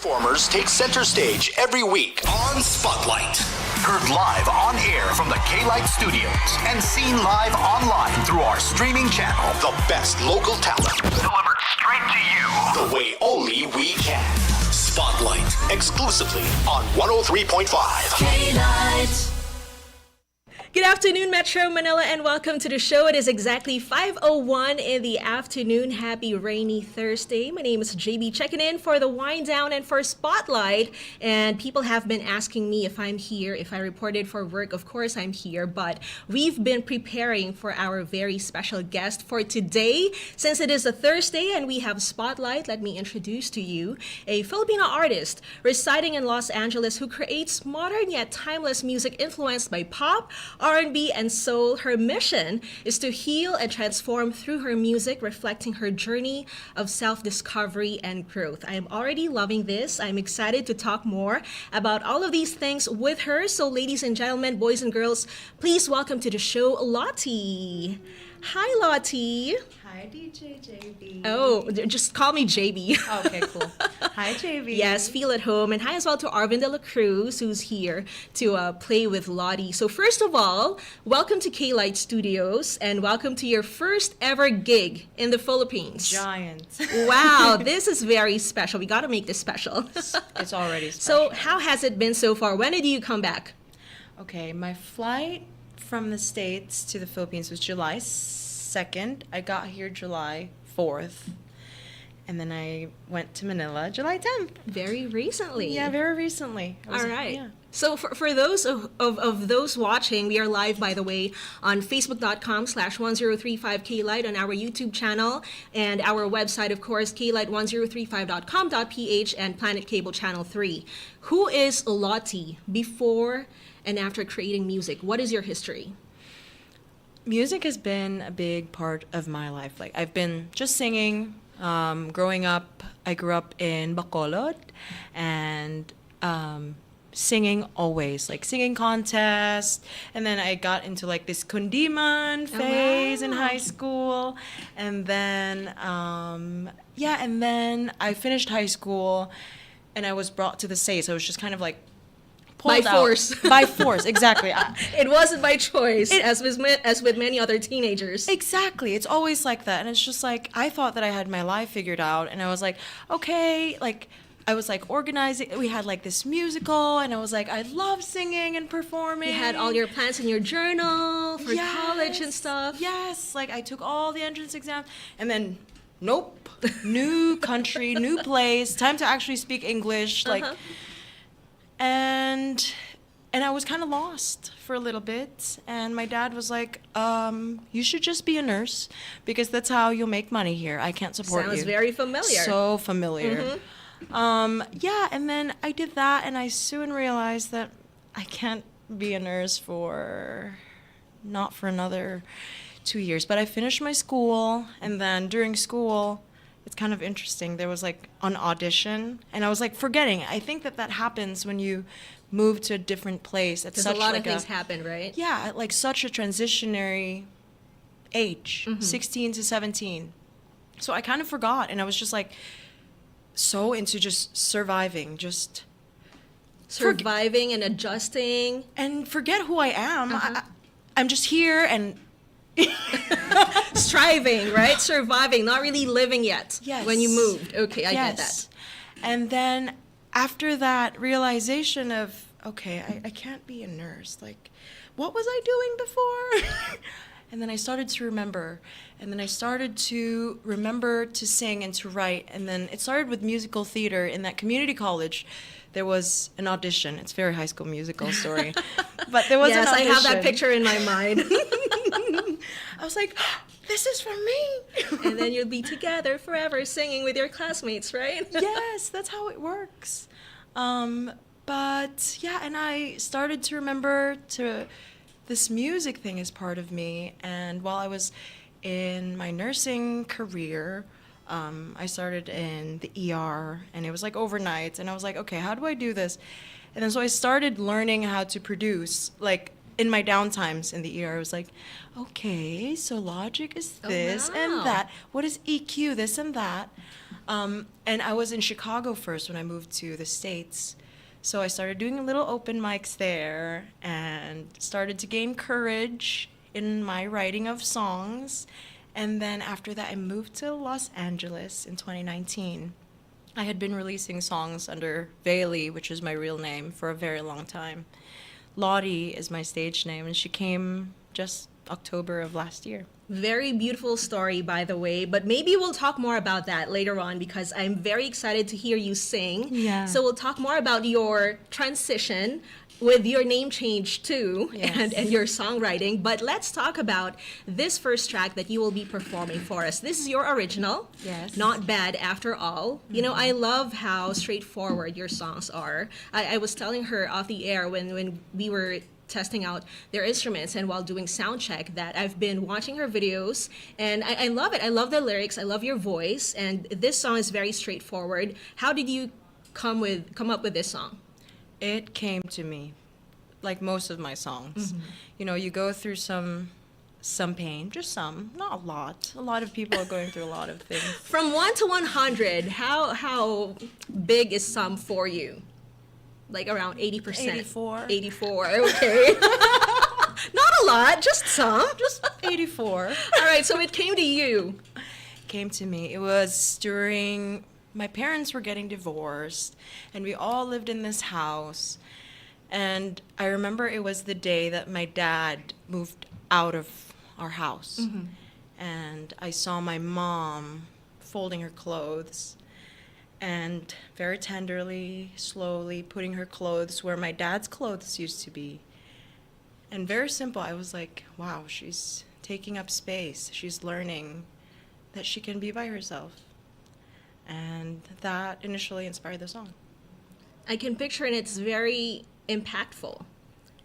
Performers take center stage every week on Spotlight. Heard live on air from the K-Lite studios and seen live online through our streaming channel. The best local talent delivered straight to you the way only we can. Spotlight, exclusively on 103.5 K-Lite. Good afternoon, Metro Manila, and welcome to the show. It is exactly 5:01 in the afternoon. Happy rainy Thursday. My name is JB, checking in for the wind down and for Spotlight. And people have been asking me if I'm here, if I reported for work. Of course, I'm here, but we've been preparing for our very special guest for today. Since it is a Thursday and we have Spotlight, let me introduce to you a Filipino artist residing in Los Angeles who creates modern yet timeless music influenced by pop, R&B, and soul. Her mission is to heal and transform through her music, reflecting her journey of self-discovery and growth. I am already loving this. I'm excited to talk more about all of these things with her. So ladies and gentlemen, boys and girls, please welcome to the show, LOTTI. Hi, LOTTI. Hi, DJ JB. Oh, just call me JB. Okay, cool. Hi, JB. Yes, feel at home. And hi as well to Arvin de la Cruz, who's here to play with LOTTI. So first of all, welcome to K-Lite Studios and welcome to your first ever gig in the Philippines. Giant. Wow, this is very special. We got to make this special. It's already special. So how has it been so far? When did you come back? Okay, my flight from the States to the Philippines was July 2nd. I got here July 4th. And then I went to Manila July 10th. Very recently. Yeah, very recently. All right. Yeah. So for those of those watching, we are live, by the way, on Facebook.com/1035KLite, on our YouTube channel, and our website, of course, klite1035.com.ph, and Planet Cable Channel 3. Who is LOTTI before and after creating music? What is your history? Music has been a big part of my life. Like, I've been just singing. Growing up, I grew up in Bacolod, and singing always, like singing contests. And then I got into like this kundiman phase in high school. And then, and then I finished high school and I was brought to the States. So it was just kind of like By pulled out. force. By force, exactly. It wasn't by choice, as with many other teenagers. Exactly. It's always like that. And it's just like, I thought that I had my life figured out. And I was like, okay, like, I was like organizing. We had like this musical. And I was like, I love singing and performing. You had all your plans in your journal for college and stuff. Yes. Like, I took all the entrance exams. And then, nope. New country, new place. Time to actually speak English. Like, and I was kind of lost for a little bit. And my dad was like, you should just be a nurse because that's how you'll make money here. I can't support you. Sounds very familiar. So familiar. And then I did that, and I soon realized that I can't be a nurse not for another 2 years. But I finished my school, and then during school, it's kind of interesting. There was like an audition, and I was like forgetting. I think that happens when you move to a different place. It's Because a lot of things happen, right? Yeah, at like such a transitionary age, 16 to 17. So I kind of forgot, and I was just like so into just surviving, Surviving and adjusting. and forget who I am. I'm just here and Striving, right? Surviving, not really living yet. Yes. When you moved. Okay, I get that. And then after that realization of, okay, I can't be a nurse. Like, what was I doing before? And then I started to remember. And then I started to remember to sing and to write. And then it started with musical theater in that community college. There was an audition. It's a very High School Musical story. But there was an audition. Yes, I have that picture in my mind. I was like, this is for me. And then you'll be together forever singing with your classmates, right? Yes, that's how it works. But yeah, and I started to remember this music thing is part of me. And while I was in my nursing career, I started in the ER, and it was like overnight. And I was like, okay, how do I do this? And then so I started learning how to produce, like in my downtimes in the ER. I was like, okay, so logic is this and that. What is EQ, this and that? And I was in Chicago first when I moved to the States. So I started doing little open mics there and started to gain courage in my writing of songs. And then after that, I moved to Los Angeles in 2019. I had been releasing songs under Bailey, which is my real name, for a very long time. LOTTI is my stage name, and she came just October of last year. Very beautiful story, by the way, but maybe we'll talk more about that later on because I'm very excited to hear you sing. Yeah. So we'll talk more about your transition with your name change too, Yes. and your songwriting. But let's talk about this first track that you will be performing for us. This is your original. Yes. Not Bad After All. You know, I love how straightforward your songs are. I was telling her off the air when we were testing out their instruments and while doing sound check that I've been watching her videos and I love it. I love the lyrics. I love your voice, and this song is very straightforward. How did you come up with this song? It came to me, like most of my songs. You know, you go through some pain, just some, not a lot. A lot of people are going through a lot of things. From 1 to 100, how big is some for you? Like around 80%. 84. 84, okay. Not a lot, just some. Just 84. All right, so it came to you. Came to me. It was during my parents were getting divorced, and we all lived in this house. And I remember it was the day that my dad moved out of our house. And I saw my mom folding her clothes and very tenderly, slowly putting her clothes where my dad's clothes used to be. And very simple, I was like, wow, she's taking up space. She's learning that she can be by herself. And that initially inspired the song. I can picture, and it's very impactful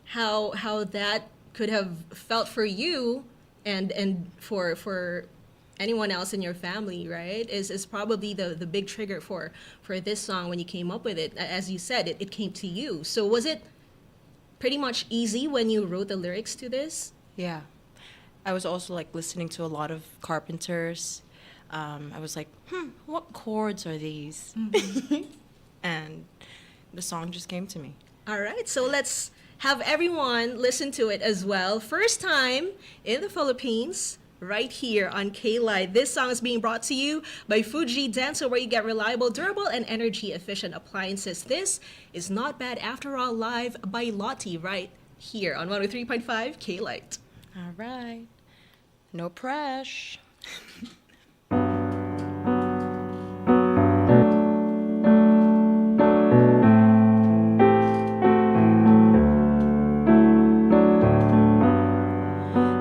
how that could have felt for you and for anyone else in your family, right? Is probably the big trigger for this song when you came up with it. As you said, it came to you. So was it pretty much easy when you wrote the lyrics to this? Yeah. I was also like listening to a lot of Carpenters. I was like, what chords are these? And the song just came to me. All right, so let's have everyone listen to it as well. First time in the Philippines, right here on K-Lite. This song is being brought to you by Fuji Denso, where you get reliable, durable, and energy-efficient appliances. This is Not Bad After All, live by LOTTI, right here on 103.5 K-Lite. All right. No pressure.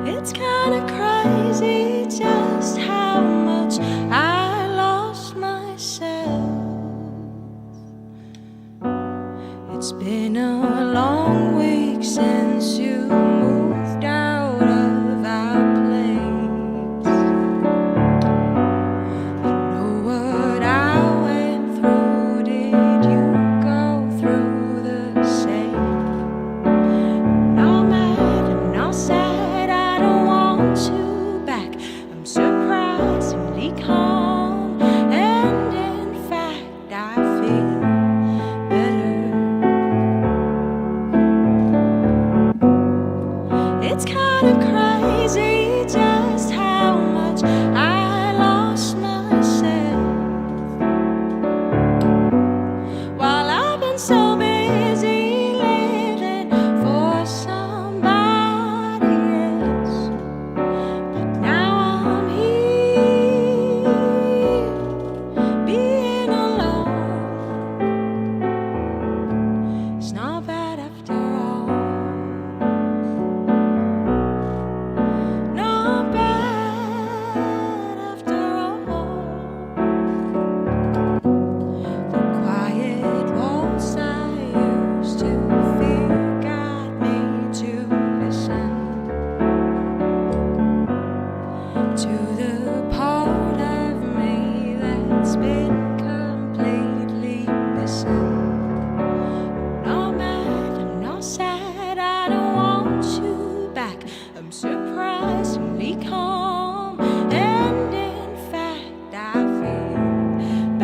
It's kind of crazy just how much I lost myself. It's been a long week since you moved out of our place. You know what I went through. Did you go through the same? No mad and no sad, I don't want you back. I'm surprisingly calm, and in fact I feel better. It's kind of crazy just how much I lost myself while I've been so busy living for somebody else. But now I'm here, being alone. It's not bad after all. Not bad after all. The quiet waltz I used to fear got me to listen to the part of me that's been completely missing. No mad, I'm not sad, I don't want you back. I'm surprisingly calm, and in fact I feel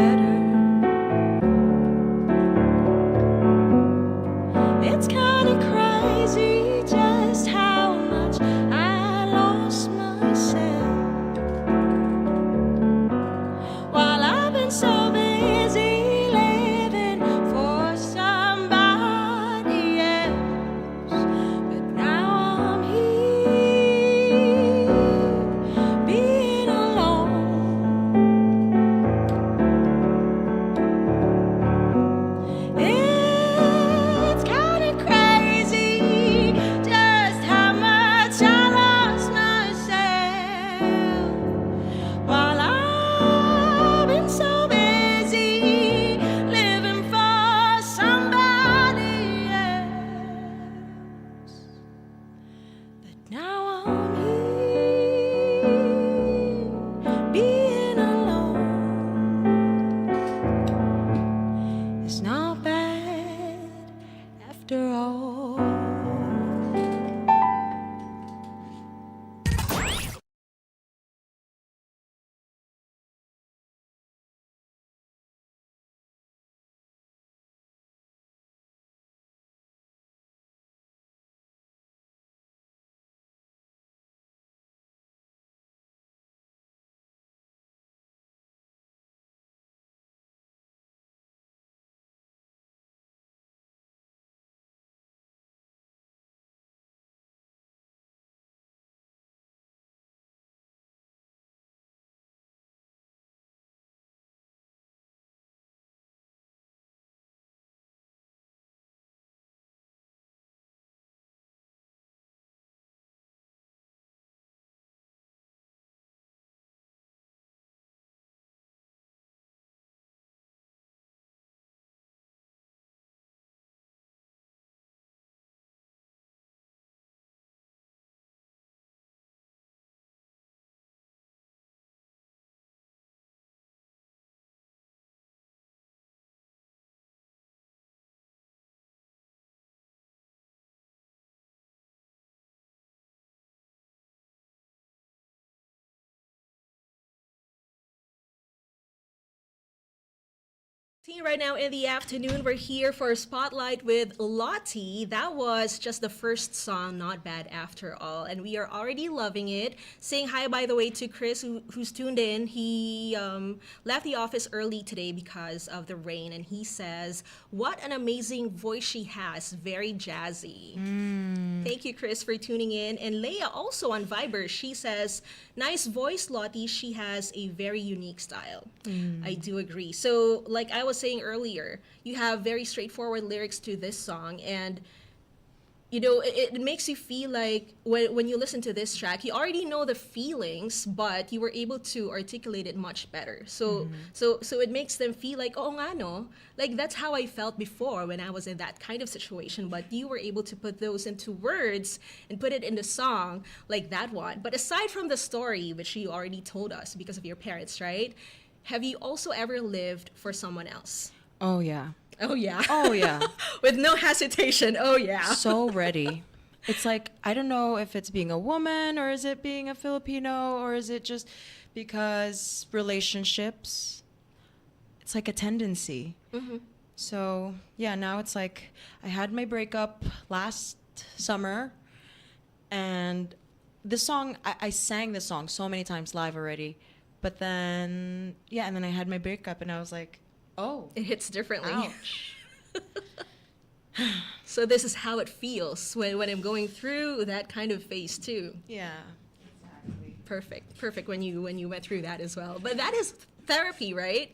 Right now in the afternoon, we're here for Spotlight with Lottie. That was just the first song, not bad after all, and we are already loving it. Saying hi, by the way, to Chris who's tuned in. He left the office early today because of the rain, and he says, "What an amazing voice she has, very jazzy." Thank you, Chris, for tuning in. And Leia also on Viber, she says, "Nice voice, Lottie. She has a very unique style." I do agree. So, like I was saying earlier, you have very straightforward lyrics to this song, and you know it makes you feel like when you listen to this track, you already know the feelings, but you were able to articulate it much better. So it makes them feel like, oh nga no, like that's how I felt before when I was in that kind of situation, but you were able to put those into words and put it in the song like that one. But aside from the story, which you already told us because of your parents, right? Have you also ever lived for someone else? Oh, yeah. Oh yeah. Oh, yeah. With no hesitation. Oh yeah. So ready. It's like, I don't know if it's being a woman or is it being a Filipino or is it just because relationships, it's like a tendency. So, yeah, now it's like I had my breakup last summer and the song, I sang the song so many times live already. But then, yeah, and then I had my breakup and I was like, oh, It hits differently. ouch. So this is how it feels when I'm going through that kind of phase too. Yeah, exactly. Perfect when you went through that as well. But that is therapy, right?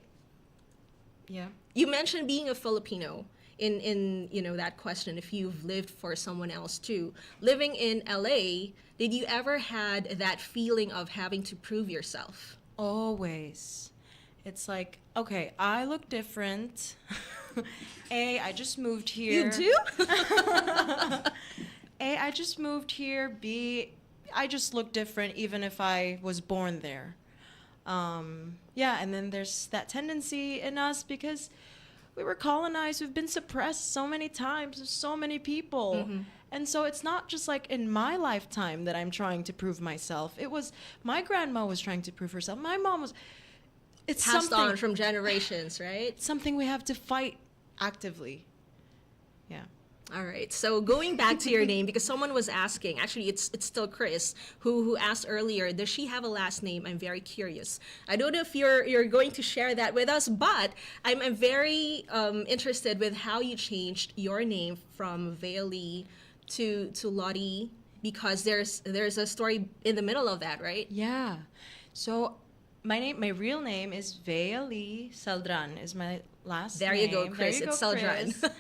Yeah. You mentioned being a Filipino in you know that question, if you've lived for someone else too. Living in LA, did you ever had that feeling of having to prove yourself? Always. It's like, okay, I look different. I just moved here. You do? I just moved here. B, I just look different even if I was born there. Yeah, and then there's that tendency in us because we were colonized. We've been suppressed so many times. There's so many people. And so it's not just like in my lifetime that I'm trying to prove myself. It was my grandma was trying to prove herself. My mom was. It's Passed something, on from generations, right? something we have to fight actively. Yeah. All right. So going back to your name, because someone was asking, actually it's still Chris who asked earlier, does she have a last name? I'm very curious. I don't know if you're going to share that with us, but I'm very interested with how you changed your name from Veili to Lottie, because there's a story in the middle of that, right? Yeah. So my real name is Veili Saldran is my last There name. you go, Chris. There you It's go, Saldran. Chris.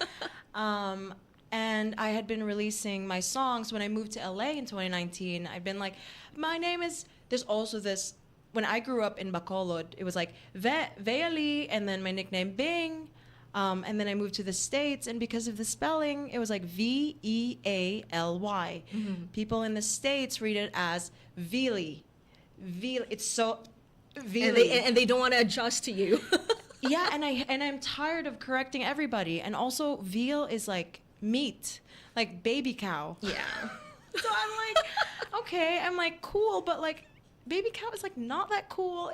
And I had been releasing my songs when I moved to LA in 2019. I'd been like, my name is, there's also this, when I grew up in Bacolod, it was like Veili and then my nickname Bing. And then I moved to the States, and because of the spelling, it was like Vealy. People in the States read it as Veely. It's so Veely. And they don't want to adjust to you. Yeah, and I'm tired of correcting everybody. And also, veal is like meat, like baby cow. Yeah. So I'm like, okay, I'm like cool, but like baby cow is like not that cool.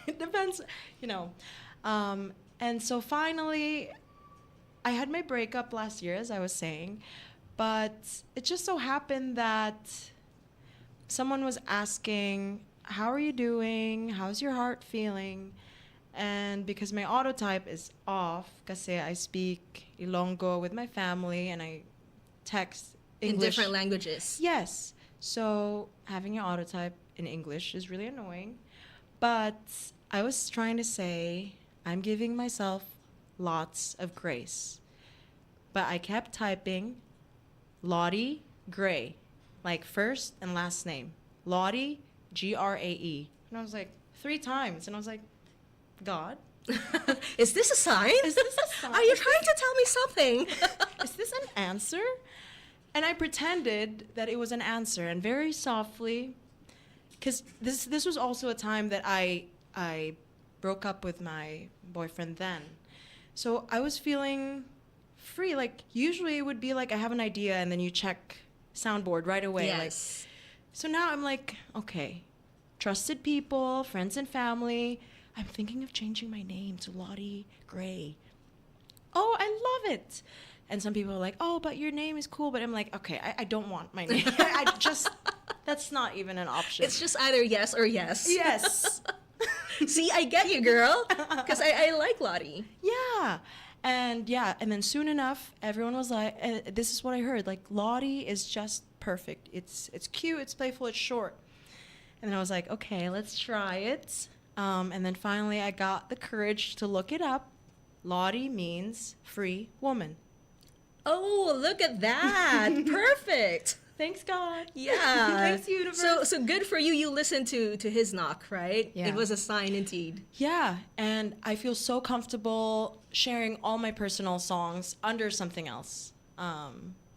It depends, you know. And so finally, I had my breakup last year, as I was saying, but it just so happened that someone was asking, how are you doing? How's your heart feeling? And because my autotype is off, kasi I speak Ilonggo with my family and I text English. In different languages. Yes. So having your autotype in English is really annoying. But I was trying to say, I'm giving myself lots of grace. But I kept typing Lottie Gray, like first and last name. Lottie, Grae. And I was like, 3 times. And I was like, God? Is this a sign? Is this a sign? Are you trying to tell me something? Is this an answer? And I pretended that it was an answer, and very softly, because this was also a time that I broke up with my boyfriend then. So I was feeling free. Like, usually it would be like I have an idea, and then you check soundboard right away. Yes. Like, so now I'm like, okay, trusted people, friends and family. I'm thinking of changing my name to Lottie Gray. love it. And some people are like, oh, but your name is cool. But I'm like, okay, I don't want my name. That's not even an option. It's just either yes or yes. Yes. See, I get you, girl. Because I like Lottie. Yeah. And then soon enough, everyone was like, this is what I heard, like, Lottie is just perfect. It's cute, it's playful, it's short. And then I was like, okay, let's try it. And then finally I got the courage to look it up. Lottie means free woman. Oh, look at that. Perfect. Thanks, God. Yeah. Thanks, universe. So good for you. You listened to his knock, right? Yeah. It was a sign indeed. Yeah, and I feel so comfortable sharing all my personal songs under something else.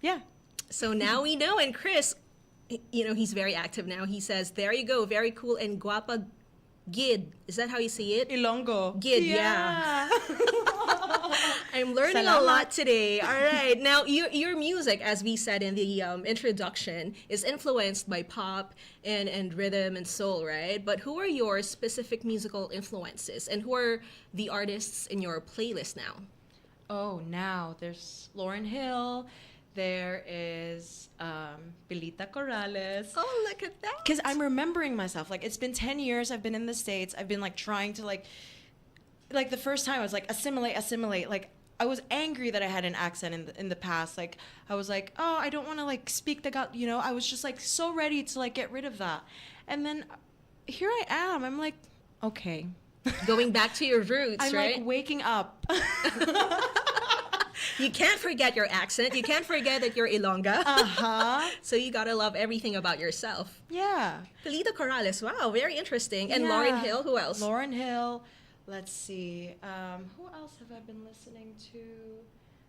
Yeah. So now we know. And Chris, he's very active now. He says, there you go. Very cool and guapa gid. Is that how you see it? Ilonggo. Gid, yeah. I'm learning a lot today. All right. Now, your music, as we said in the introduction, is influenced by pop and rhythm and soul, right? But who are your specific musical influences? And who are the artists in your playlist now? Oh, now there's Lauryn Hill. There is Pilita Corrales. Oh, look at that. Because I'm remembering myself. Like, it's been 10 years I've been in the States. I've been, like, trying to, like the first time I was like, assimilate. Like, I was angry that I had an accent in the past. Like, I was like, oh, I don't want to, like, speak the God, I was just, like, so ready to, like, get rid of that. And then here I am. I'm like, okay. Going back to your roots, I'm, right? like, waking up. You can't forget your accent. You can't forget that you're Ilongga. Uh-huh. So you gotta love everything about yourself. Yeah. Pilita Corrales, wow, very interesting. And Yeah. Lauryn Hill, who else? Lauryn Hill. Let's see. Who else have I been listening to?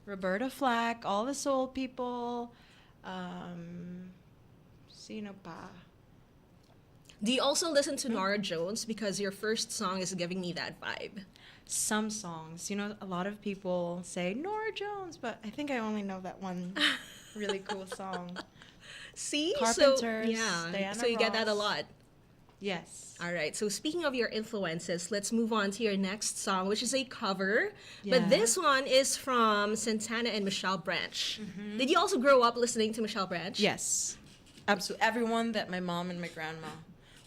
Roberta Flack, all the soul people. Sino pa? Do you also listen to Nora Jones? Because your first song is giving me that vibe. Some songs. A lot of people say Nora Jones, but I think I only know that one really cool song. See? Carpenters, So, yeah. Diana So you get that a Ross. lot. Yes. All right. So speaking of your influences, let's move on to your next song, which is a cover. Yeah. But this one is from Santana and Michelle Branch. Mm-hmm. Did you also grow up listening to Michelle Branch? Yes. Absolutely. Everyone that my mom and my grandma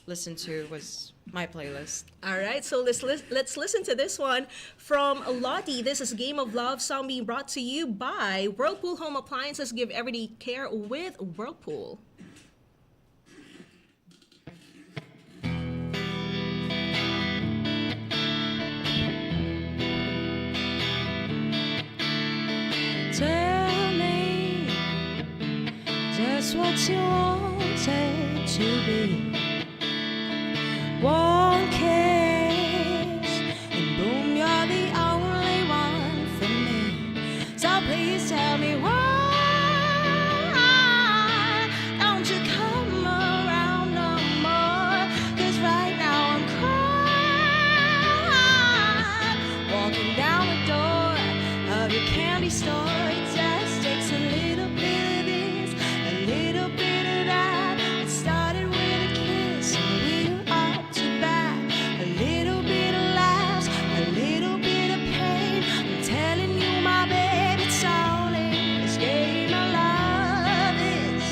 listened to was my playlist. All right, so let's listen to this one from LOTTI. This is Game of Love song being brought to you by Whirlpool Home Appliances. Give everyday care with Whirlpool. Tell me just what you wanted to be. One kiss and boom, you're the only one for me. So please tell me why don't you come around no more? 'Cause right now I'm crying, walking down the door of your candy store. It just takes a little bit of this, a little bit of that. It started with a kiss and we were all too bad. A little bit of laughs, a little bit of pain. I'm telling you, my baby, it's all in this game of love. Is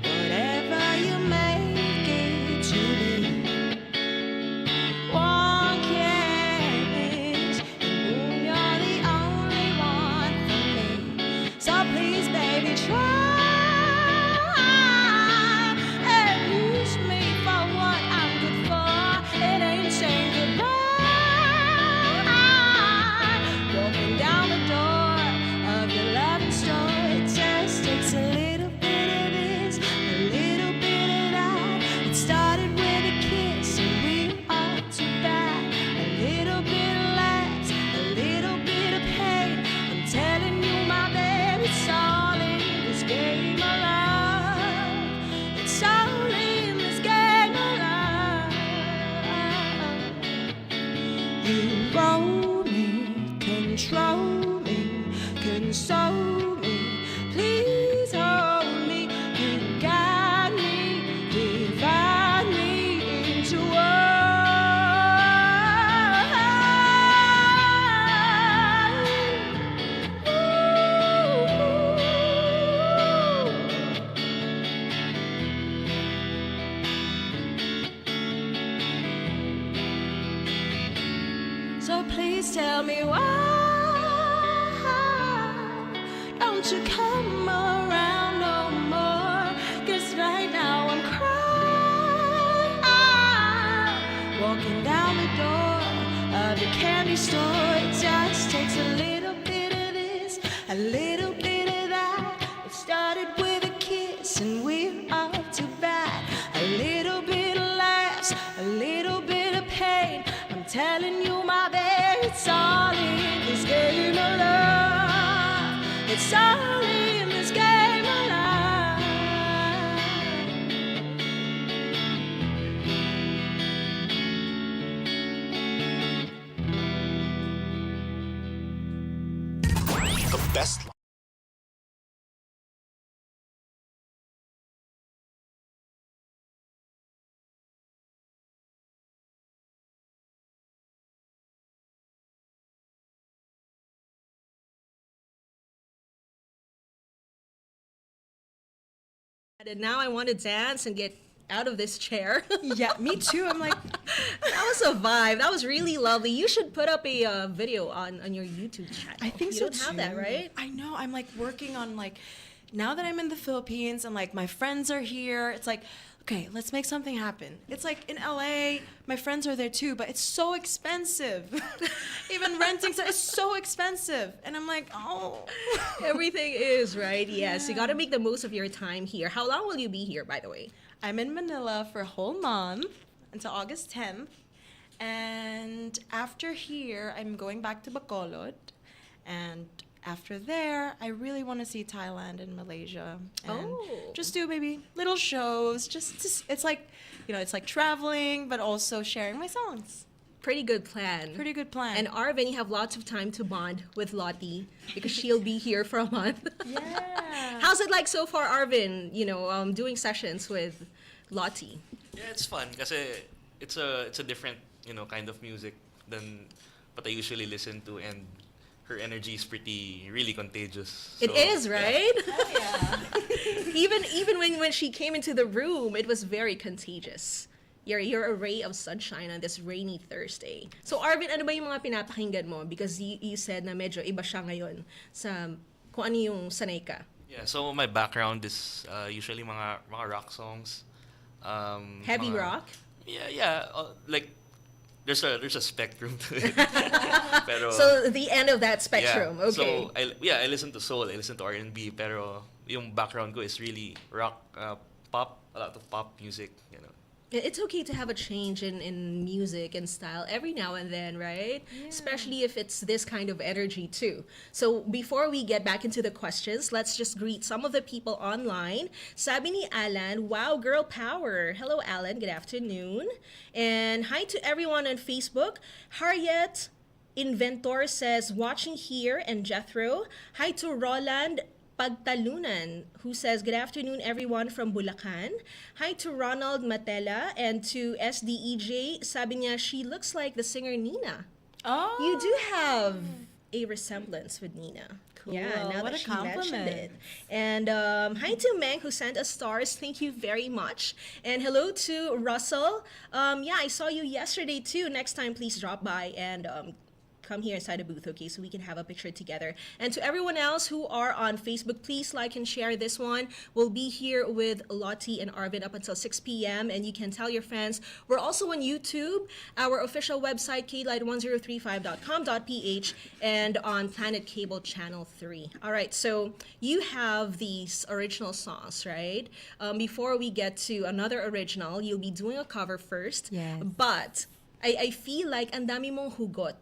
whatever you make it to be. One kiss and boom, you're the only one for me. So please, baby, try and use me for what I'm good for. It ain't saying goodbye. Walking down the door of your loving store. It just takes a little bit of this, a little bit of that. It started with a kiss and we were all too bad. A little bit of laughs, a little bit of pain. I'm telling you, my baby, it's all in this game of love. It's all in this game of love. You roll me, control me, console me. Please hold me. You guide me, divide me into one. please tell me why don't you come around no more? 'Cause right now I'm crying, walking down the door of the candy store. It just takes a little bit of this, a little bit of that. It started with a kiss and we're off to bat. A little bit of laughs, a little bit of pain. I'm telling you, my babe, it's all in this game of love. It's all in this game of love. The best. And now I want to dance and get out of this chair. Yeah, me too. I'm like, That was a vibe. That was really lovely. You should put up a video on your YouTube channel. I think you so don't have that, too. right? I know. I'm like working on like, now that I'm in the Philippines and like my friends are here, it's like, okay, let's make something happen. It's like in LA, my friends are there too, but it's so expensive. Even renting is so expensive. And I'm like, oh. Everything is, right? Yes. You got to make the most of your time here. How long will you be here, by the way? I'm in Manila for a whole month until August 10th. And after here, I'm going back to Bacolod. And after there, I really want to see Thailand and Malaysia. And just do maybe little shows. Just it's like, you know, it's like traveling, but also sharing my songs. Pretty good plan. Pretty good plan. And Arvin, you have lots of time to bond with Lottie because she'll be here for a month. Yeah. How's it like so far, Arvin? You know, doing sessions with Lottie. Yeah, it's fun kasi it's a different, you know, kind of music than what I usually listen to, and her energy is really contagious. It So, is, yeah. right? Yeah. even when she came into the room, it was very contagious. You're a ray of sunshine on this rainy Thursday. So Arvin, ano ba yung mga pinapakinggan mo? Because you said na medyo iba siya ngayon sa kung ano yung sanay ka. Yeah, so my background is usually mga rock songs. Heavy mga- rock? Yeah, like there's a spectrum to it. Pero So the end of that spectrum, yeah, okay. So I listen to soul, I listen to R&B, pero yung background ko is really rock, pop, a lot of pop music, you know. It's okay to have a change in music and style every now and then, right? Especially if it's this kind of energy too. So before we get back into the questions, let's just greet some of the people online. Sabi ni Alan, wow, girl power. Hello, Alan. Good afternoon. And hi to everyone on Facebook. Harriet Inventor says, watching here, and Jethro. Hi to Roland Pagtalunan, who says, good afternoon, everyone from Bulacan. Hi to Ronald Matela, and to SDEJ, sabi niya, she looks like the singer Nina. Oh. You do have a resemblance with Nina. Cool. Yeah, now What that a she mentioned compliment. it. And hi to Meng, who sent us stars. Thank you very much. And hello to Russell. Yeah, I saw you yesterday too. Next time, please drop by and come here inside the booth, okay, so we can have a picture together. And to everyone else who are on Facebook, please like and share this one. We'll be here with Lottie and Arvin up until 6 p.m. and you can tell your friends. We're also on YouTube, our official website, klight1035.com.ph, and on Planet Cable Channel 3. All right, so you have these original songs, right? Before we get to another original, you'll be doing a cover first. Yes. But I feel like ang dami mong hugot.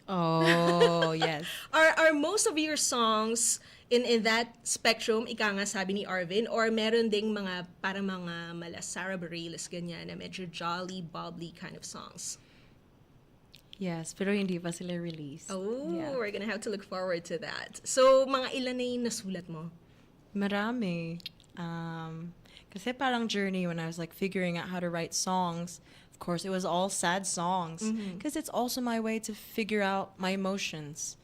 Oh, yes. Are most of your songs in that spectrum, ika nga sabi ni Arvin, or meron ding mga parang mga mala Sarah Bareilles ganyan na medyo jolly, bubbly kind of songs? Yes, pero hindi pa sila release. Oh, Yeah. we're gonna have to look forward to that. So, mga ilan na yung nasulat mo? Marami. Kasi parang journey when I was like figuring out how to write songs. Of course, it was all sad songs because it's also my way to figure out my emotions.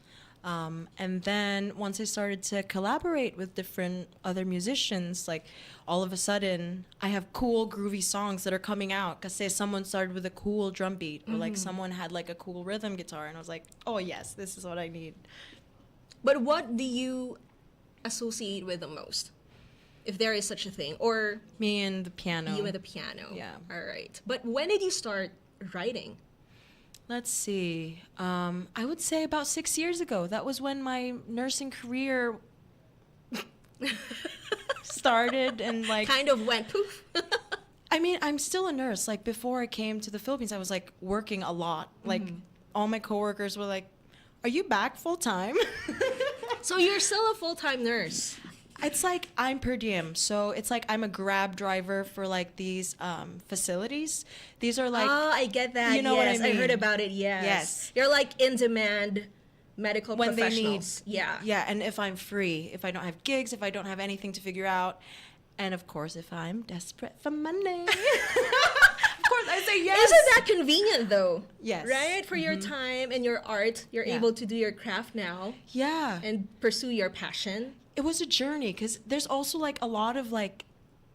And then once I started to collaborate with different other musicians, like all of a sudden I have cool groovy songs that are coming out because say someone started with a cool drum beat or like someone had like a cool rhythm guitar and I was like, oh yes, this is what I need. But what do you associate with the most? If there is such a thing. Or Me and the piano. you and the piano. Yeah. All right. But when did you start writing? Let's see. I would say about 6 years ago. That was when my nursing career started and like Kind of went poof. I mean, I'm still a nurse. Like before I came to the Philippines, I was like working a lot. Like all my coworkers were like, "Are you back full time?" So you're still a full-time nurse. It's like I'm per diem, so it's like I'm a Grab driver for like these facilities. These are like I get that. you know what I yes, I heard mean. about it. Yes. Yes. You're like in-demand medical when they need, professionals. Yeah. yeah. And if I'm free, if I don't have gigs, if I don't have anything to figure out, and of course if I'm desperate for money, of course I say yes. Isn't that convenient though? Yes. Right? For your time and your art, you're Yeah. able to do your craft now Yeah. and pursue your passion. It was a journey because there's also like a lot of like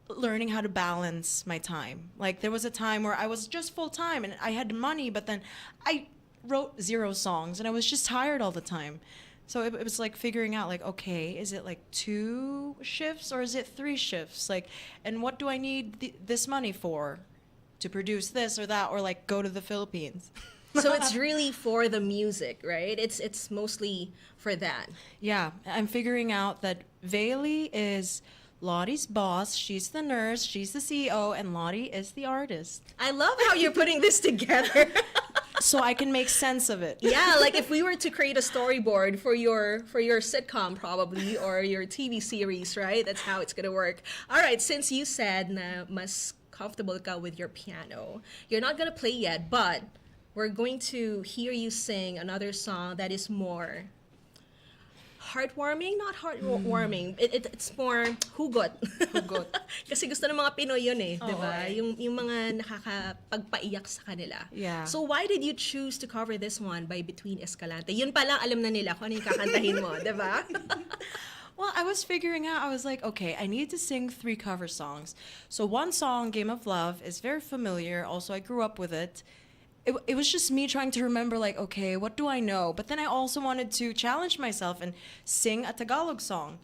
learning how to balance my time. Like there was a time where I was just full time and I had money, but then I wrote 0 songs and I was just tired all the time. So it was like figuring out like, okay, is it like 2 shifts or is it 3 shifts? Like, and what do I need this money for? To produce this or that or like go to the Philippines. So it's really for the music, right? It's mostly for that. Yeah, I'm figuring out that Vaylee is Lottie's boss. She's the nurse. She's the CEO, and Lottie is the artist. I love how you're putting this together. So I can make sense of it. Yeah, like if we were to create a storyboard for your sitcom probably or your TV series, right? That's how it's gonna work. All right, since you said na mas comfortable ka with your piano, you're not gonna play yet, but we're going to hear you sing another song that is more heartwarming, not heartwarming. It's more hugot. Hugot. Kasi gusto ng mga Pinoy yun eh, Oo, di ba? eh. Yung mga nakakapagpaiyak sa kanila. Yeah. So why did you choose to cover this one by Between Escalante? Yun pa lang alam na nila kung ano yung kakantahin mo, di ba? Well, I was figuring out, I was like, okay, I need to sing 3 cover songs. So one song, Game of Love, is very familiar. Also, I grew up with it. It was just me trying to remember, like, okay, what do I know? But then I also wanted to challenge myself and sing a Tagalog song.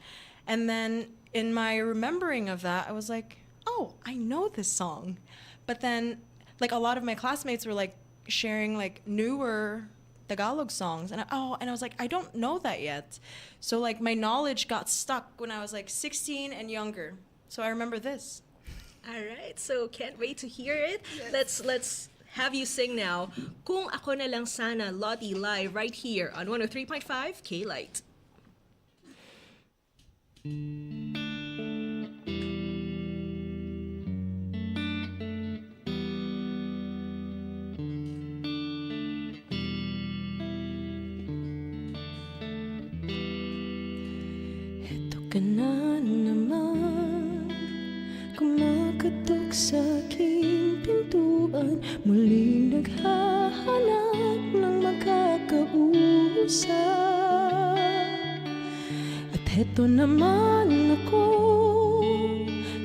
And then in my remembering of that, I was like, oh, I know this song. But then, like, a lot of my classmates were, like, sharing, like, newer Tagalog songs. And I was like, I don't know that yet. So, like, my knowledge got stuck when I was, like, 16 and younger. So I remember this. All right, so can't wait to hear it. Let's have you sing now. Kung Ako Na Lang Sana, Lotti live right here on 103.5 K-Light. Eto ka na naman, kumakatok sa aking pintuan, muling naghahanap ng makakausap. At heto naman ako,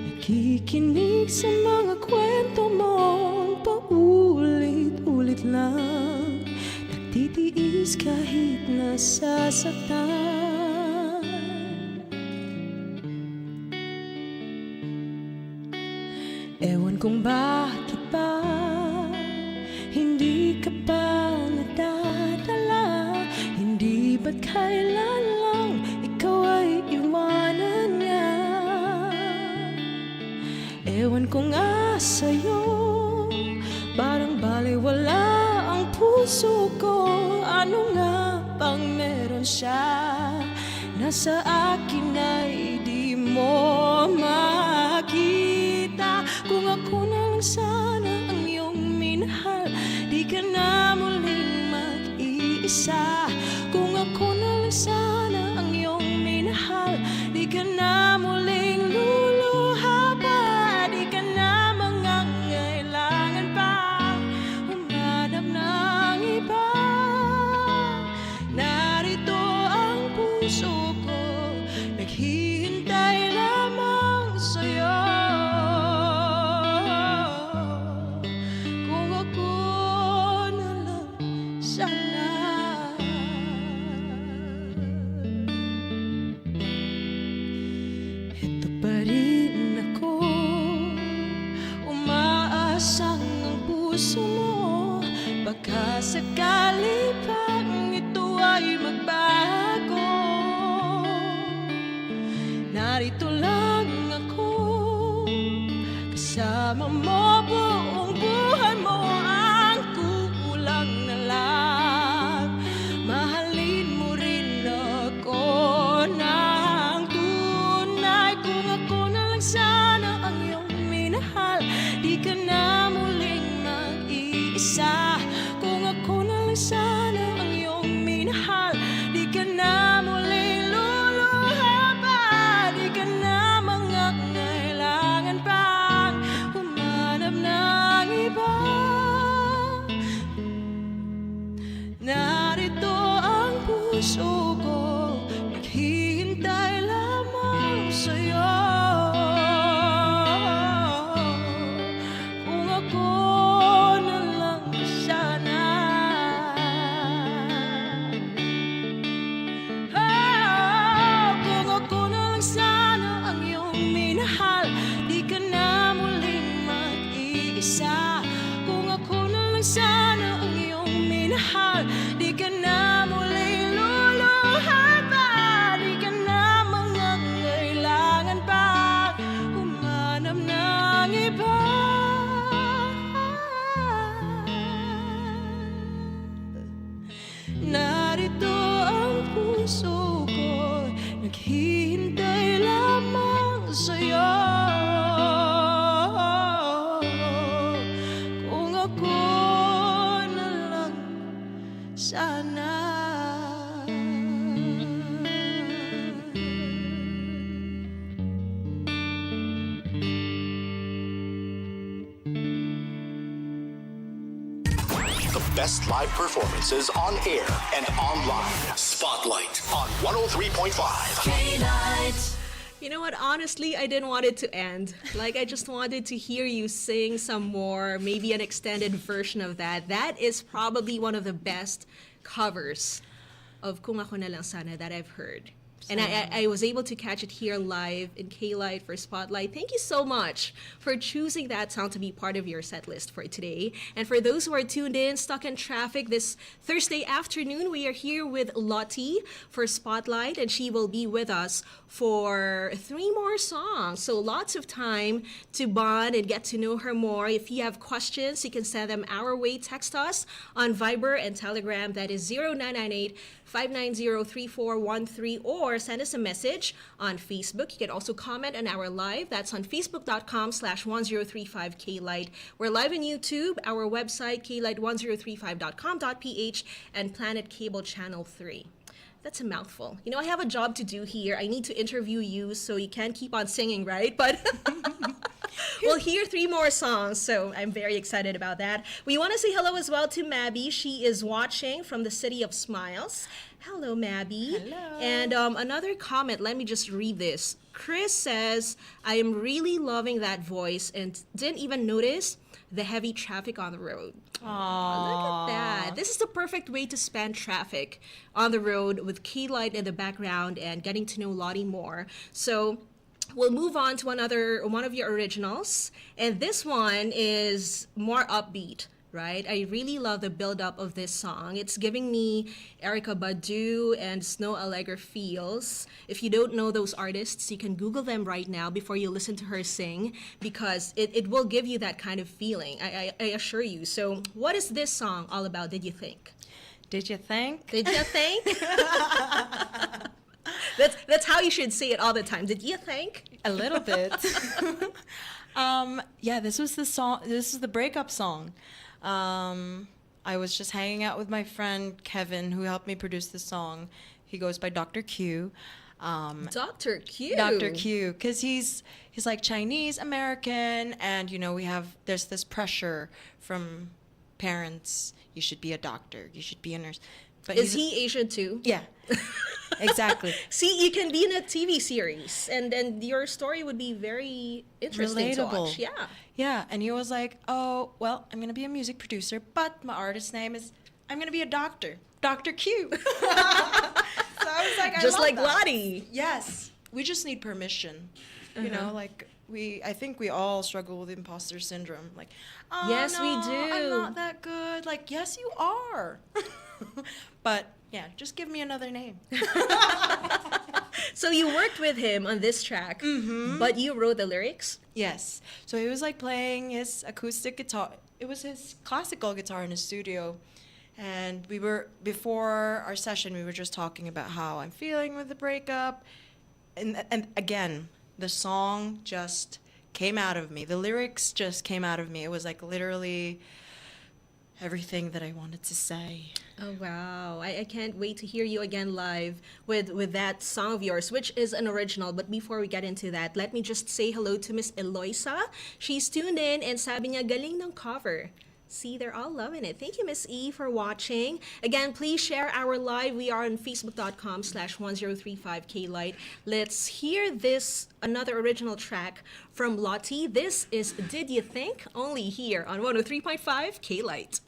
nakikinig sa mga kwento mong paulit-ulit lang, nagtitiis kahit nasasaktan. Ewan kung bakit ba hindi ka pa nadadala. Hindi ba't kailan lang ikaw ay iwanan niya. Ewan ko nga sa'yo, parang baliwala ang puso ko. Ano nga bang meron siya na sa akin ay di mo makita. Kung ako na lang sana ang iyong minahal, di ka na muling mag-iisa. Kung ako na lang sana ang iyong minahal, di ka na muling luluha pa. Di ka na mangangailangan pa humanap ng iba. Narito puso mo. Baka sakali pang ito ay magbago. Narito lang ako, kasama mo buong buhay mo. Ang kulang na lang, mahalin mo rin ako ng tunay. Kung ako na lang sana ang iyong minahal, di ka na muling mag-iisa. Kung ako na lang sana ang iyong minahal, di ka na muling luluha pa. Di ka na mangangailangan pang humanap ng iba. Narito ang puso ko, naghihintay lamang sa'yo. Kung ako na lang sana. Kung ako na lang sana ang iyong minahal, di ka na muling mag-iisa. Kung ako na lang sana ang iyong minahal, di ka na muling luluhan pa. Di ka na mangangailangan pa humanap ng iba. Narito ang puso ko, naghihintay lamang sa'yo. Kung ako na lang sana. The best live performances on air and online. Spotlight on 103.5. You know what? Honestly, I didn't want it to end. Like, I just wanted to hear you sing some more, maybe an extended version of that. That is probably one of the best covers of Kung Ako Na Lang Sana that I've heard. And I was able to catch it here live in K-Lite for Spotlight. Thank you so much for choosing that song to be part of your set list for today. And for those who are tuned in, stuck in traffic this Thursday afternoon, we are here with LOTTI for Spotlight, and she will be with us for 3 more songs. So lots of time to bond and get to know her more. If you have questions, you can send them our way. Text us on Viber and Telegram. That is 0998 590-3413, or send us a message on Facebook. You can also comment on our live. That's on facebook.com/1035klite. We're live on YouTube, our website, klite1035.com.ph, and Planet Cable Channel 3. That's a mouthful. You know, I have a job to do here. I need to interview you, so you can't keep on singing, right? But we'll hear 3 more songs, so I'm very excited about that. We want to say hello as well to Mabby. She is watching from the City of Smiles. Hello, Mabby. Hello. And another comment, let me just read this. Chris says, I am really loving that voice and didn't even notice the heavy traffic on the road. Aww. Look at that. This is the perfect way to spend traffic on the road with K-Lite in the background and getting to know Lottie more. So we'll move on to one of your originals. And this one is more upbeat, right? I really love the build-up of this song. It's giving me Erykah Badu and Snow Allegra feels. If you don't know those artists, you can Google them right now before you listen to her sing, because it will give you that kind of feeling, I assure you. So what is this song all about, did you think? Did you think? Did you think? That's how you should say it all the time. Did you think? A little bit. Yeah, this was the song. This is the breakup song. I was just hanging out with my friend Kevin, who helped me produce this song. He goes by Dr. Q. Dr. Q. Dr. Q, because he's like Chinese American, and you know there's this pressure from parents. You should be a doctor. You should be a nurse. But Is he Asian too? Yeah, exactly. See, you can be in a TV series, and your story would be very interesting to Relatable. watch. Yeah. Yeah, and he was like, oh, well, I'm going to be a music producer, but my artist name is, I'm going to be a doctor, Dr. Q. So I was like, I Just love like that. Lottie. Yes. We just need permission. You know, like, I think we all struggle with imposter syndrome. Like, oh, Yes, no, we do. I'm not that good. Like, yes, you are. But yeah, just give me another name. So you worked with him on this track, but you wrote the lyrics? Yes. So he was like playing his acoustic guitar. It was his classical guitar in his studio. And before our session, we were just talking about how I'm feeling with the breakup. And again, the song just came out of me. The lyrics just came out of me. It was like literally everything that I wanted to say. Oh wow! I can't wait to hear you again live with that song of yours, which is an original. But before we get into that, let me just say hello to Miss Eloisa. She's tuned in and sabi niya galing ng cover. See, they're all loving it. Thank you, Miss E, for watching. Again, please share our live. We are on facebook.com/1035KLIGHT. Let's hear this, another original track from LOTTI. This is Did You Think? Only here on 103.5 KLIGHT.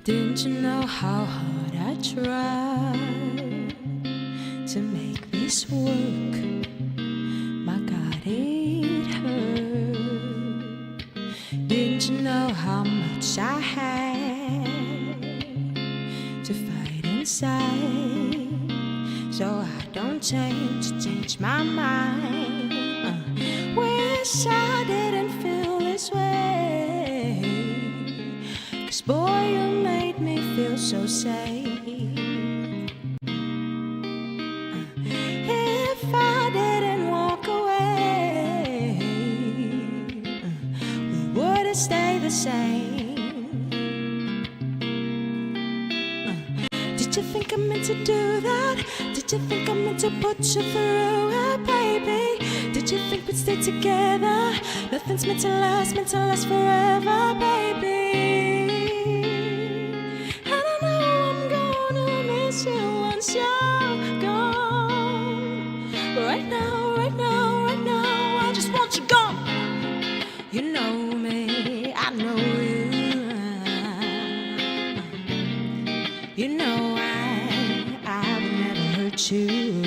Didn't you know how hard I tried to make this work? My God, it hurt. Didn't you know how much I had to fight inside? So I don't change my mind. Wish I didn't feel this way. 'Cause boy, you made me feel so safe. If I didn't walk away, we wouldn't stay the same. Did you think I meant to do that? Did you think I meant to put you through it, baby? Did you think we'd stay together? Nothing's meant to last forever, baby. Once you're gone, but right now, I just want you gone. You know me, I know you. You know I would never hurt you,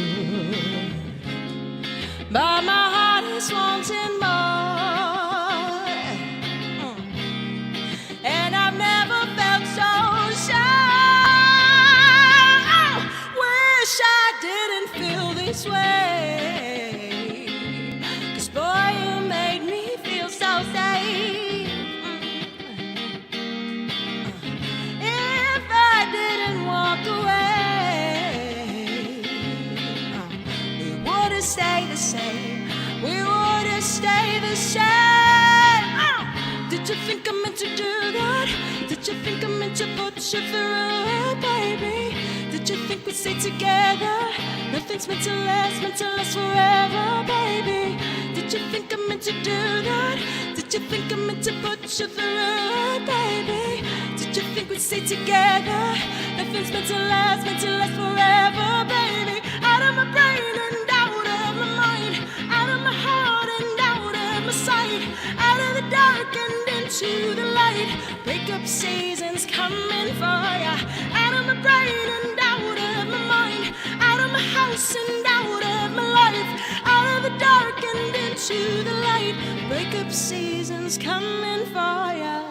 but my heart is wanting more, and I've never felt so sure. This way, 'cause boy, you made me feel so safe. If I didn't walk away, we wouldn't stay the same. We wouldn't stay the same. Did you think I meant to do that? Did you think I meant to put you through it, baby? Did you think we'd stay together? Nothing's meant to last forever, baby. Did you think I meant to do that? Did you think I meant to put you through it, baby? Did you think we'd stay together? Nothing's meant to last forever, baby. Out of my brain and out of my mind, out of my heart and out of my sight, out of the dark and into the light. Breakup season's coming for ya. Out of my brain and out of my mind, out of my house and out of my life, out of the dark and into the light. Breakup season's coming for ya.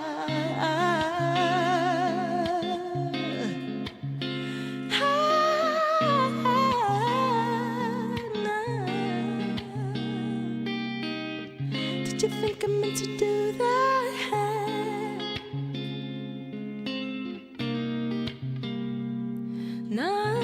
Did you think I meant to do that? No.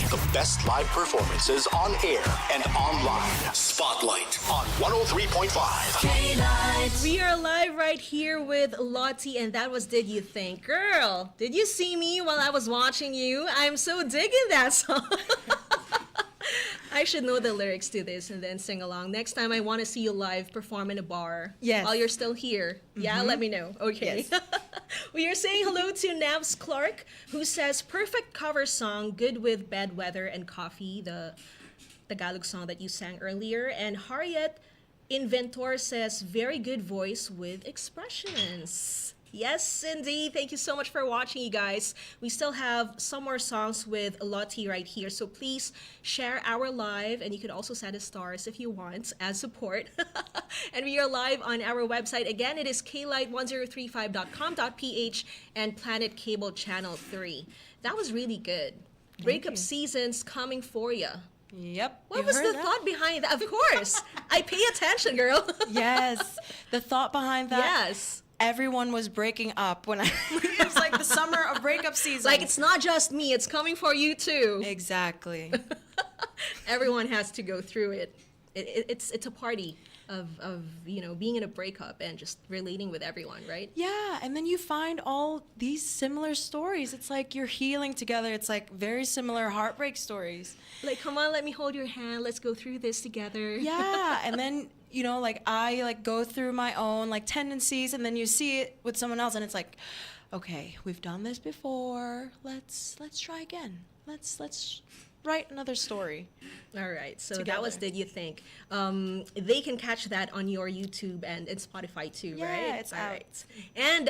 The best live performances on air and online. Spotlight on 103.5. We are live right here with LOTTI, and that was Did You Think? Girl, did you see me while I was watching you? I'm so digging that song. I should know the lyrics to this and then sing along. Next time, I want to see you live perform in a bar. Yes. While you're still here. Yeah, let me know. Okay. Yes. We are saying hello to Navs Clark, who says, perfect cover song, good with bad weather and coffee. Tagalog song that you sang earlier. And Harriet Inventor says, very good voice with expressions. Yes, indeed. Thank you so much for watching, you guys. We still have some more songs with LOTTI right here. So please share our live, and you could also send us stars if you want as support. And we are live on our website. Again, it is klight1035.com.ph and Planet Cable Channel 3. That was really good. Breakup season's coming for you. Yep. What you was heard the that? thought behind that? Of course. I pay attention, girl. Yes. The thought behind that. Yes. Everyone was breaking up when it was like the summer of breakup season. Like, it's not just me, it's coming for you too. Exactly. Everyone has to go through it. It's a party of being in a breakup and just relating with everyone, right? Yeah, and then you find all these similar stories. It's like you're healing together. It's like very similar heartbreak stories. Like, come on, let me hold your hand. Let's go through this together. Yeah, and then like I like go through my own like tendencies, and then you see it with someone else, and it's like, okay, we've done this before. Let's try again. Let's write another story. All right. So Together. that was Did You Think? They can catch that on your YouTube and Spotify too, Yeah, right? it's All out. right. And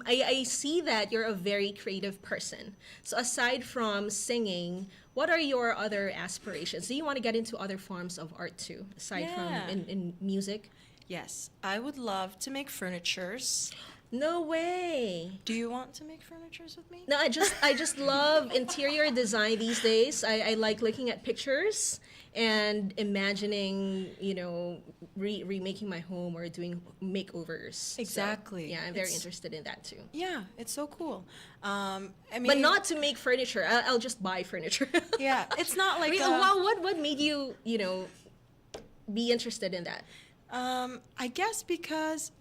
I see that you're a very creative person. So aside from singing, what are your other aspirations? Do you want to get into other forms of art too, aside Yeah. from in music? Yes, I would love to make furnitures. No way. Do you want to make furnitures with me? No, I just love interior design these days. I like looking at pictures and imagining, remaking my home or doing makeovers. Exactly. So, yeah, I'm very It's- interested in that too. Yeah, it's so cool. I mean, But not to make furniture. I'll just buy furniture. Yeah, it's not like what made you, be interested in that? I guess because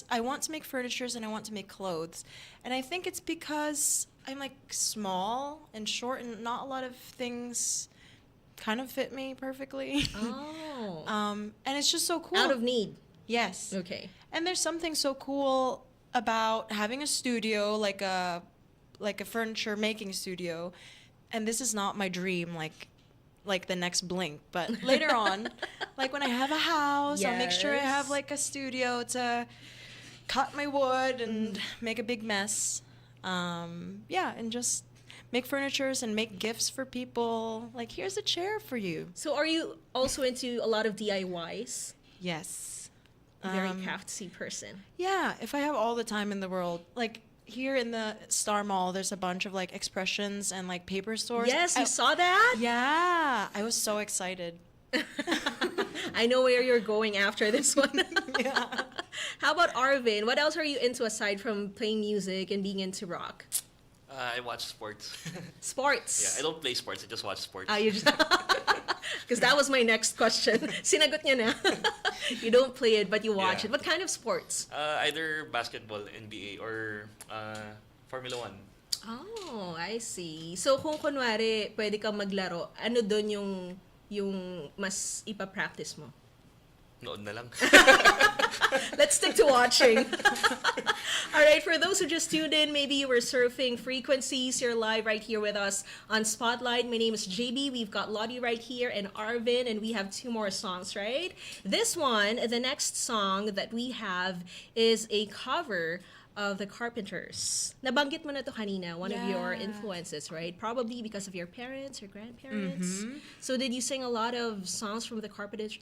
I want to make furnitures and I want to make clothes, and I think it's because I'm like small and short and not a lot of things kind of fit me perfectly. Oh. And it's just so cool. Out of need. Yes. Okay. And there's something so cool about having a studio, like a furniture making studio. And this is not my dream, like the next Blink, but later on, like when I have a house, I'll make sure I have Yes. like a studio to cut my wood and make a big mess. Yeah, and just make furnitures and make gifts for people. Like, here's a chair for you. So are you also into a lot of DIYs? Yes. Very craftsy person. Yeah, if I have all the time in the world, like here in the Star Mall, there's a bunch of like expressions and like paper stores. Yes, you saw that? Yeah, I was so excited. I know where you're going after this one. Yeah. How about Arvin? What else are you into aside from playing music and being into rock? I watch sports. Sports. Yeah, I don't play sports. I just watch sports. You just because that was my next question. Sinagot niya na. You don't play it, but you watch Yeah. it. What kind of sports? Either basketball, NBA, or Formula 1. Oh, I see. So kung kunwari pwede kang maglaro, ano doon yung mas ipa-practice mo? Nood na lang. Let's stick to watching. All right, for those who just tuned in, maybe you were surfing frequencies, you're live right here with us on Spotlight. My name is JB. We've got LOTTI right here and Arvin, and we have two more songs, right? This one, the next song that we have is a cover of the Carpenters. Nabanggit mo na to kanina, one of your Yeah. influences, right? Probably because of your parents or grandparents. So did you sing a lot of songs from the Carpenters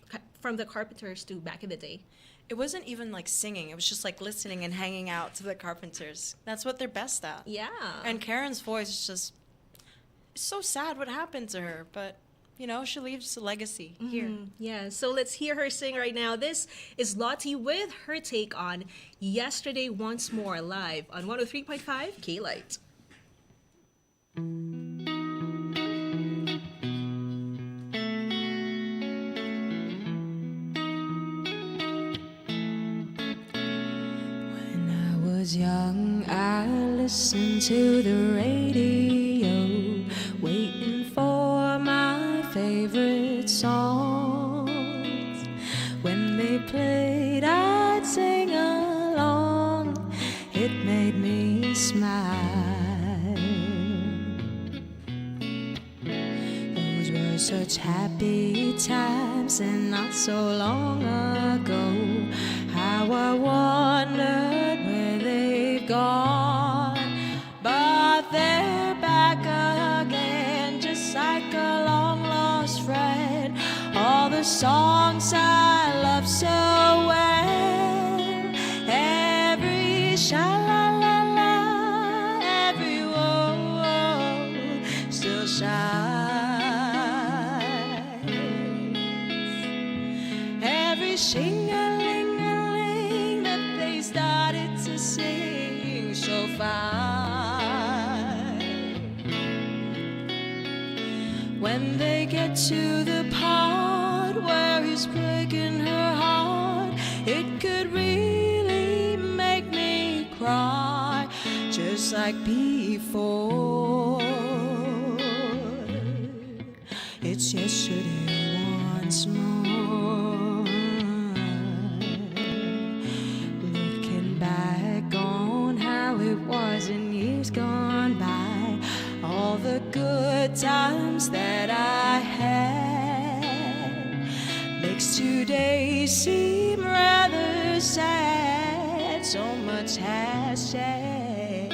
too back in the day? It wasn't even like singing. It was just like listening and hanging out to the Carpenters. That's what they're best at. Yeah. And Karen's voice is just it's so sad what happened to her, but she leaves a legacy here. Yeah, so let's hear her sing right now. This is LOTTI with her take on Yesterday Once More live on 103.5 K-Light. When I was young, I listened to the radio, waiting for my favorite songs. When they played, I'd sing along. It made me smile. Those were such happy times, and not so long ago, how I wondered where they've gone. But they're back again, just like a long lost friend. All the songs I love so well, every sha-la-la-la, every whoa, still shines. Every shing-a-ling-a-ling that they started to sing so fine. When they get to the part where he's breaking her heart, it could really make me cry, just like before. It's yesterday once more. Looking back on how it was in years gone by, all the good times that I had makes today seem rather sad. So much has changed.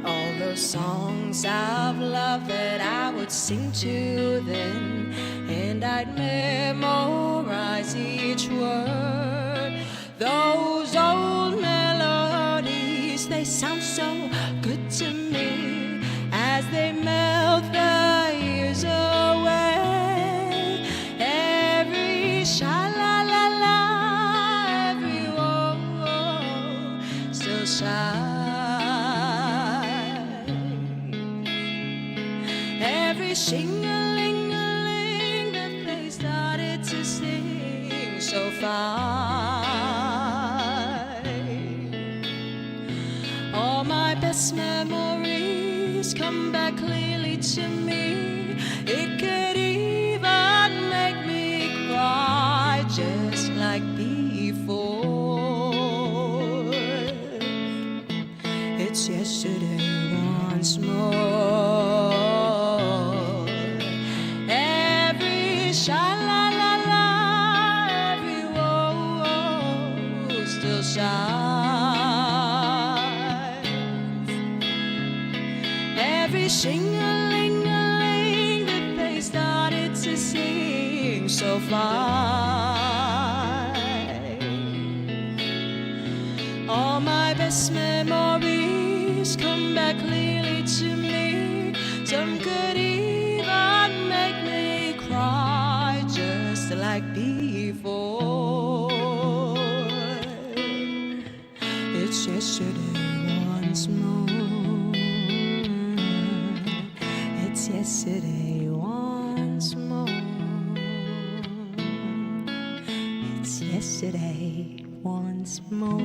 All those songs of love that I would sing to then, and I'd memorize each word. Those old melodies, they sound so good to me as they melt the years away. Every sha-la-la-la, every whoa, still shines. Every shing-a-ling-a-ling that they started to sing so fine. All my best memories come back clearly to me. It could even make me cry, just like before. It's yesterday once more. Every sha-la-la-la, every whoa, still shines. Every shing-a-ling-a-ling that they started to sing so fine. All my best memories come back clearly to me. Some could even make me cry, just like before. It's yesterday once more. It's yesterday once more. It's yesterday once more.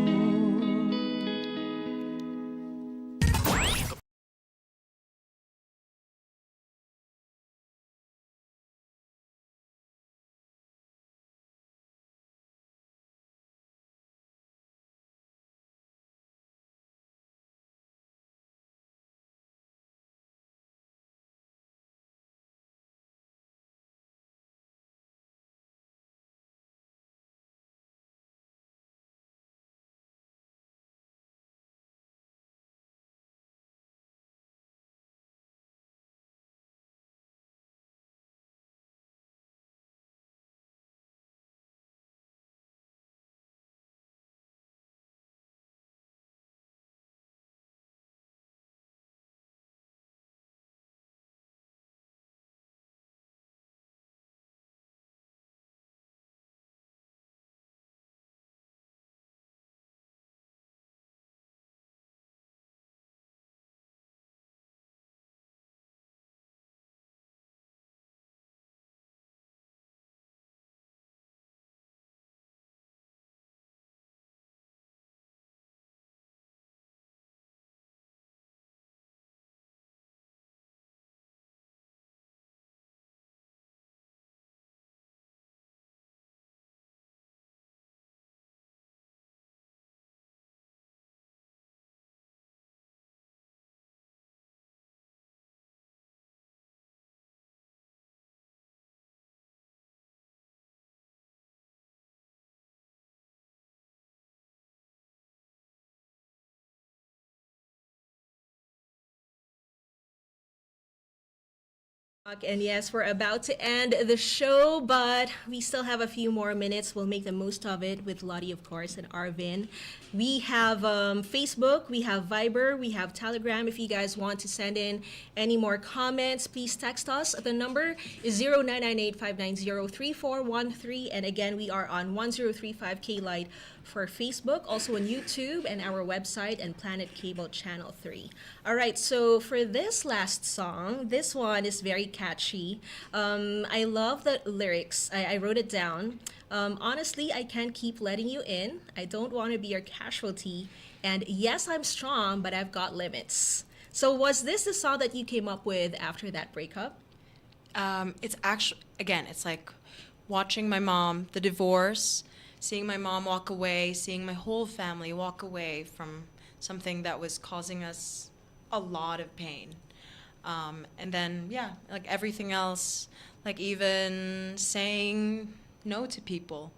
And yes, we're about to end the show, but we still have a few more minutes. We'll make the most of it with Lottie, of course, and Arvin. We have Facebook, we have Viber, we have Telegram. If you guys want to send in any more comments, please text us. The number is 0998-590-3413. And again, we are on 1035 Light for Facebook, also on YouTube and our website and Planet Cable Channel 3. All right, so for this last song, this one is very catchy. I love the lyrics. I wrote it down. Honestly, I can't keep letting you in. I don't want to be your casualty. And yes, I'm strong, but I've got limits. So was this the song that you came up with after that breakup? It's actually, again, it's like watching my mom, the divorce, seeing my mom walk away, seeing my whole family walk away from something that was causing us a lot of pain. And then, yeah, like everything else, like even saying no to people,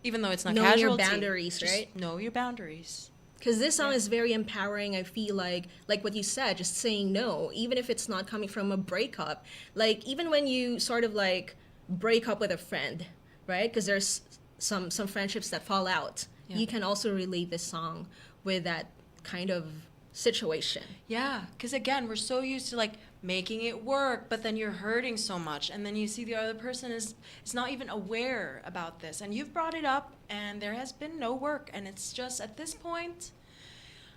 even though it's not Know casualty. your boundaries, just right? know your boundaries. Because this song is very empowering. I feel like what you said, just saying no, even if it's not coming from a breakup. Like even when you sort of like break up with a friend, right? Because there's some friendships that fall out. Yeah. You can also relate this song with that kind of situation. Yeah, because again, we're so used to like making it work, but then you're hurting so much, and then you see the other person is not even aware about this, and you've brought it up, and there has been no work, and it's just at this point,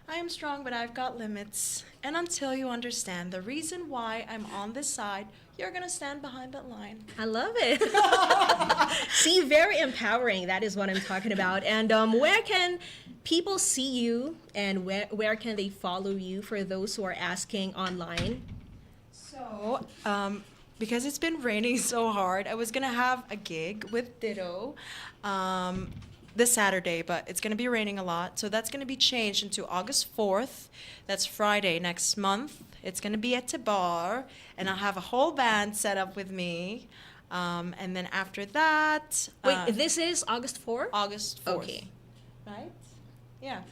I am strong, but I've got limits, and until you understand the reason why I'm on this side, you're gonna stand behind that line. I love it. See, very empowering. That is what I'm talking about. And where can people see you, and where can they follow you for those who are asking online? So, because it's been raining so hard, I was gonna have a gig with Ditto this Saturday, but it's gonna be raining a lot, so that's gonna be changed into August 4th. That's Friday next month. It's gonna be at Tabar, and I'll have a whole band set up with me. And then after that, Wait, this is August 4th? August 4th. Okay. Right? Yeah.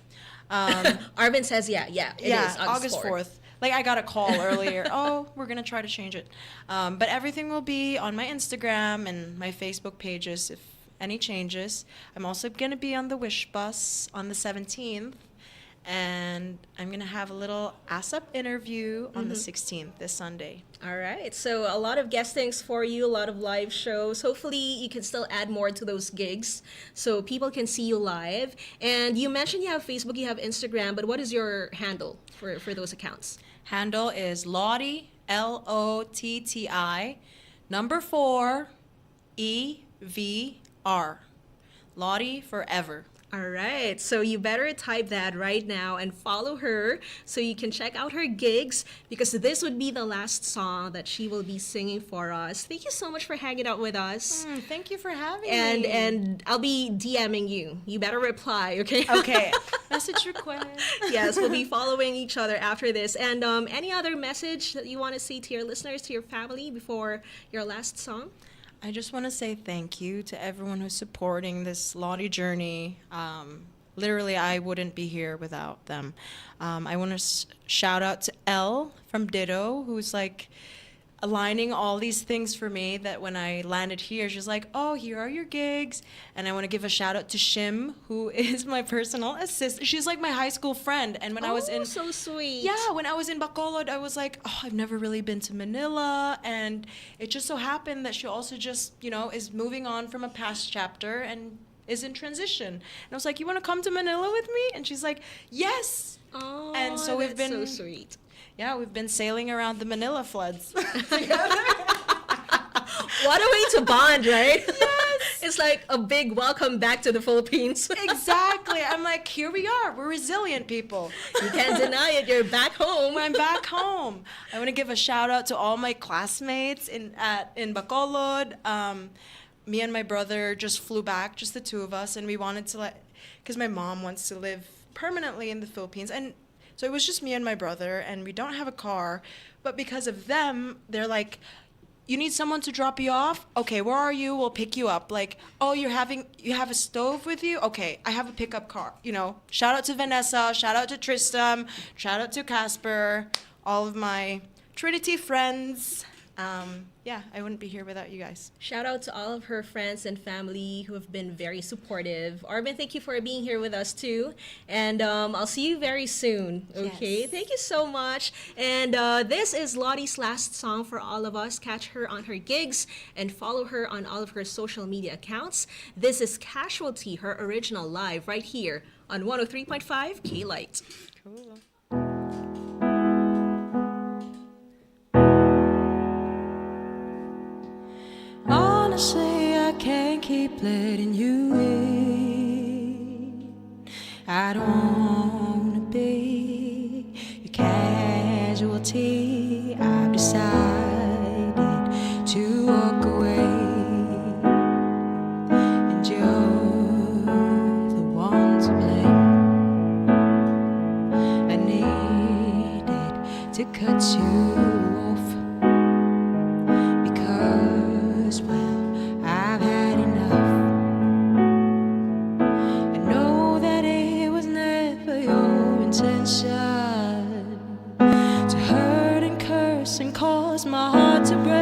Arvin says, it is August 4th. Like I got a call earlier. Oh, we're gonna try to change it. But everything will be on my Instagram and my Facebook pages if any changes. I'm also gonna be on the Wish Bus on the 17th, and I'm gonna have a little ASAP interview on the 16th this Sunday. All right. So a lot of guestings for you, a lot of live shows. Hopefully you can still add more to those gigs so people can see you live. And you mentioned you have Facebook, you have Instagram, but what is your handle for those accounts? Handle is Lotti, LOTTI, number 4, EVR. Lotti forever. All right, so you better type that right now and follow her so you can check out her gigs, because this would be the last song that she will be singing for us. Thank you so much for hanging out with us. Thank you for having And me. and I'll be DMing you. You better reply, okay? Okay. Message request. Yes, we'll be following each other after this. And any other message that you want to say to your listeners, to your family before your last song? I just want to say thank you to everyone who's supporting this Lottie journey. Literally, I wouldn't be here without them. I want to shout out to Elle from Ditto, who's like aligning all these things for me, that when I landed here, she's like, oh, here are your gigs. And I want to give a shout out to Shim, who is my personal assistant. She's like my high school friend. And when I was in... so sweet. Yeah, when I was in Bacolod, I was like, oh, I've never really been to Manila. And it just so happened that she also just, is moving on from a past chapter and is in transition. And I was like, you want to come to Manila with me? And she's like, yes. Oh, And so we've that's been- so sweet. Yeah, we've been sailing around the Manila floods. What a way to bond, right? Yes. It's like a big welcome back to the Philippines. Exactly. I'm like, here we are. We're resilient people. You can't deny it. You're back home. I'm back home. I want to give a shout out to all my classmates in Bacolod. Me and my brother just flew back, just the two of us, and we wanted to because my mom wants to live permanently in the Philippines, and so it was just me and my brother, and we don't have a car, but because of them, they're like, you need someone to drop you off? Okay, where are you? We'll pick you up. Like, oh, you have a stove with you? Okay, I have a pickup car. Shout out to Vanessa, shout out to Tristam, shout out to Casper, all of my Trinity friends. yeah, I wouldn't be here without you guys. Shout out to all of her friends and family who have been very supportive. Arvin, thank you for being here with us too. And I'll see you very soon. Okay, Yes. thank you so much. And this is Lottie's last song for all of us. Catch her on her gigs and follow her on all of her social media accounts. This is Casualty, her original live right here on 103.5 K-Light. Cool. Honestly, I can't keep letting you in. I don't wanna be your casualty. I've decided to walk away, and you're the one to blame. I needed to cut you off because, well, I've had enough. I know that it was never your intention to hurt and curse and cause my heart to break.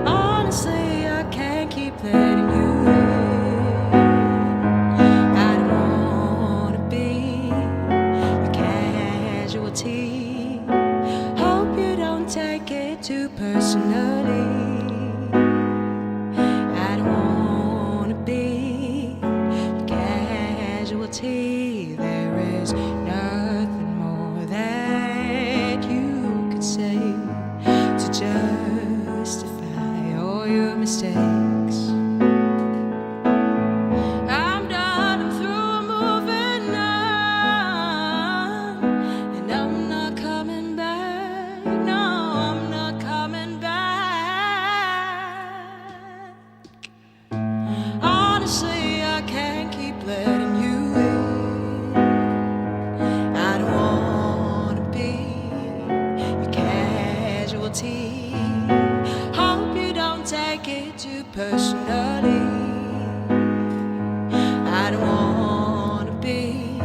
Honestly, I can't keep letting you in. I don't wanna be your casualty. Hope you don't take it too personally. I don't wanna be your casualty. There is nothing more that you could say to justify all your mistakes. I'm done, I'm through, I'm moving on, and I'm not coming back. No, I'm not coming back. Honestly, I can't keep letting you in. I don't wanna be your casualty. Hope you don't take it too personally. I don't wanna be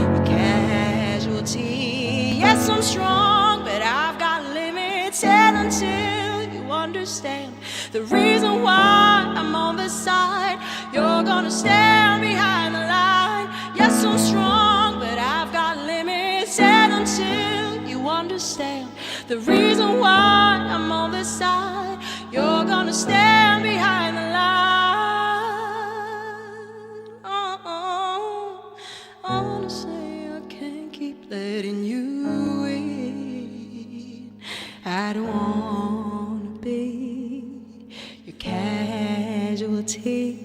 your casualty. Yes, I'm strong, but I've got limits. And until you understand the reason why I'm on this side, you're gonna stand behind the line. Yes, I'm strong, but I've got limits. And until you understand the reason why I'm on this side, you're gonna stand behind the line. Oh, honestly, I can't keep letting you in. I don't wanna be your casualty.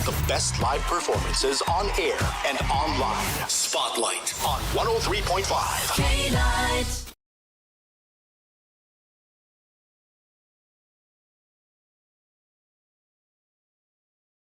The best live performances on air and online. Spotlight on 103.5. K-Light.